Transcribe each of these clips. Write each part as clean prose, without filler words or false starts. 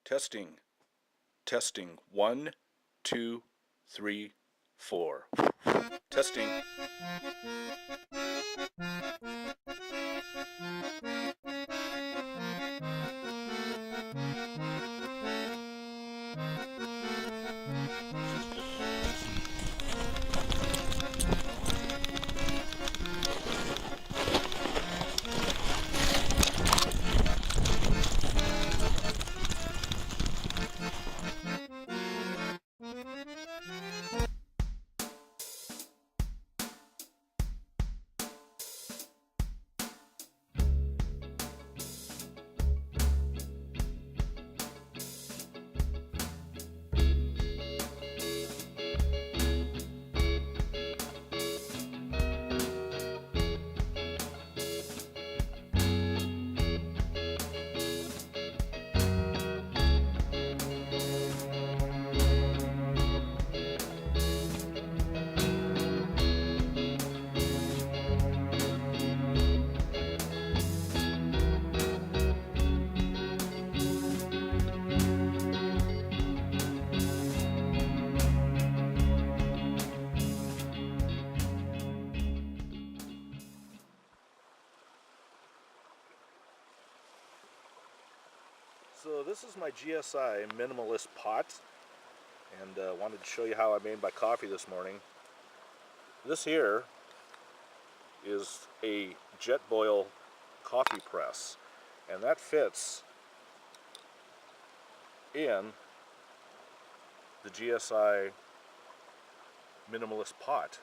Testing. Testing. 1, 2, 3, 4. Testing. So this is my GSI minimalist pot, and wanted to show you how I made my coffee this morning. This here is a jet boil coffee press, and that fits in the GSI minimalist pot.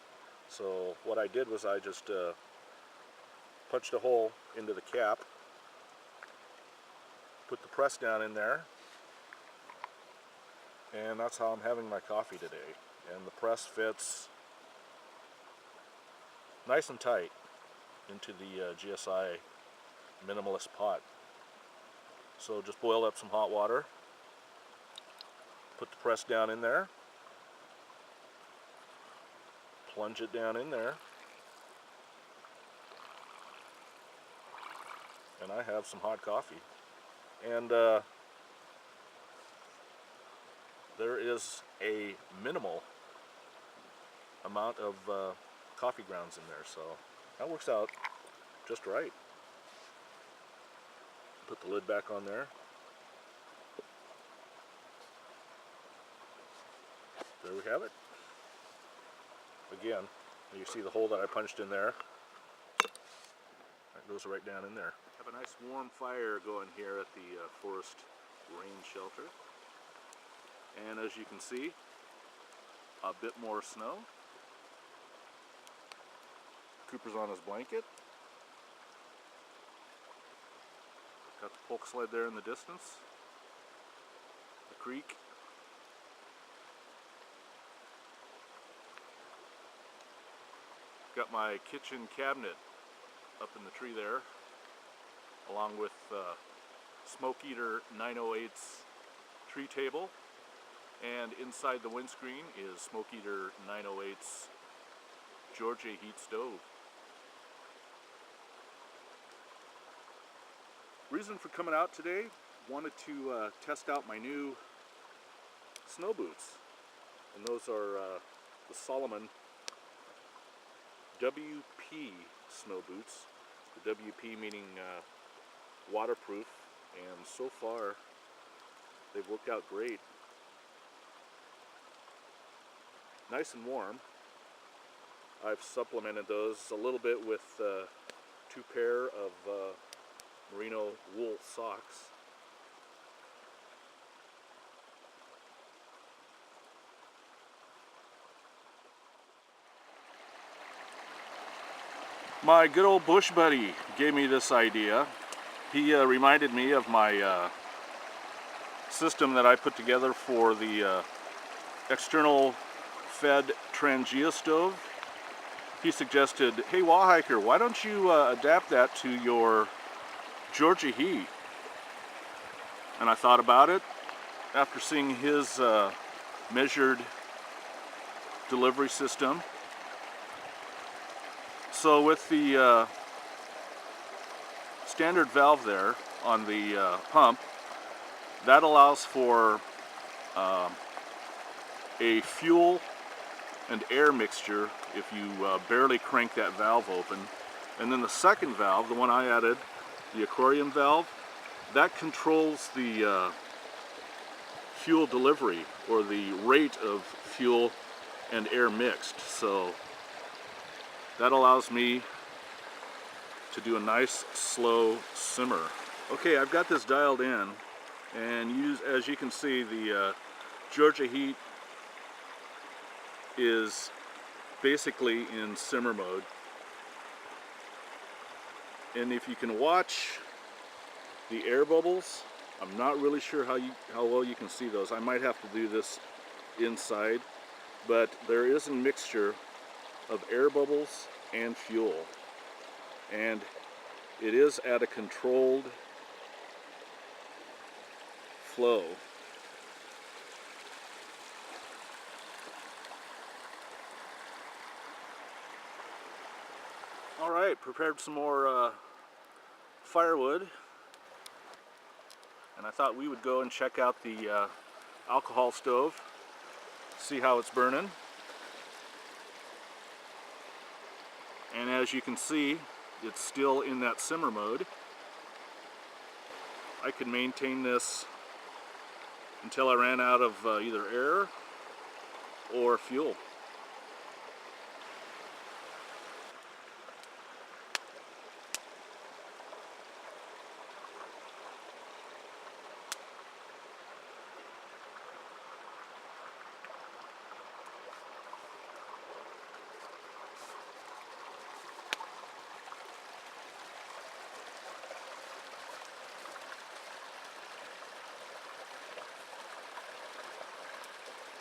So what I did was I just punched a hole into the cap, put the press down in there, and that's how I'm having my coffee today. And the press fits nice and tight into the GSI minimalist pot. So just boil up some hot water, put the press down in there, plunge it down in there, and I have some hot coffee. And there is a minimal amount of coffee grounds in there, so that works out just right. Put the lid back on there. There we have it. Again, you see the hole that I punched in there. That goes right down in there. Have a nice warm fire going here at the forest rain shelter. And as you can see, a bit more snow. Cooper's on his blanket. Got the pulk sled there in the distance. The creek. Got my kitchen cabinet up in the tree there, along with Smoke Eater 908's tree table, and inside the windscreen is Smoke Eater 908's Georgia heat stove. Reason for coming out today, wanted to test out my new snow boots, and those are the Salomon WP snow boots. The WP meaning waterproof, and so far they've worked out great. Nice and warm. I've supplemented those a little bit with 2 pair of merino wool socks. My good old bush buddy gave me this idea. He reminded me of my system that I put together for the external fed Trangia stove. He suggested, hey Wawhiker, why don't you adapt that to your Georgia heat? And I thought about it after seeing his measured delivery system. So with the standard valve there on the pump, That allows for a fuel and air mixture if you barely crank that valve open. And then the second valve, the one I added, the aquarium valve, that controls the fuel delivery, or the rate of fuel and air mixed. So that allows me to do a nice slow simmer. Okay, I've got this dialed in, and as you can see, the Georgia heat is basically in simmer mode. And if you can watch the air bubbles, I'm not really sure how well you can see those. I might have to do this inside, but there is a mixture of air bubbles and fuel, and it is at a controlled flow. All right, prepared some more firewood, and I thought we would go and check out the alcohol stove, see how it's burning. And as you can see, it's still in that simmer mode. I could maintain this until I ran out of either air or fuel.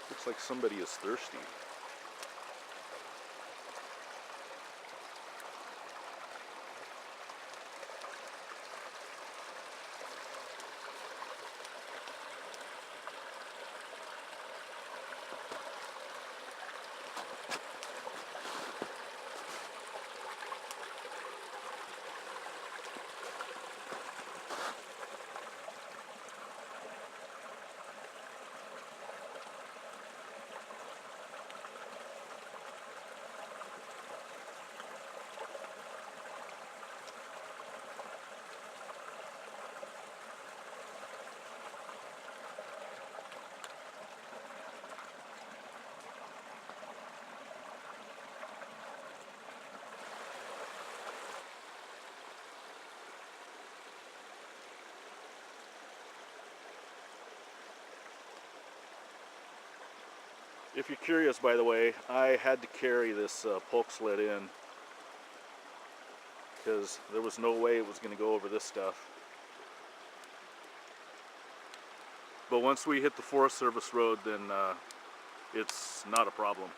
Looks like somebody is thirsty. If you're curious, by the way, I had to carry this pulk sled in because there was no way it was going to go over this stuff. But once we hit the Forest Service road, then it's not a problem.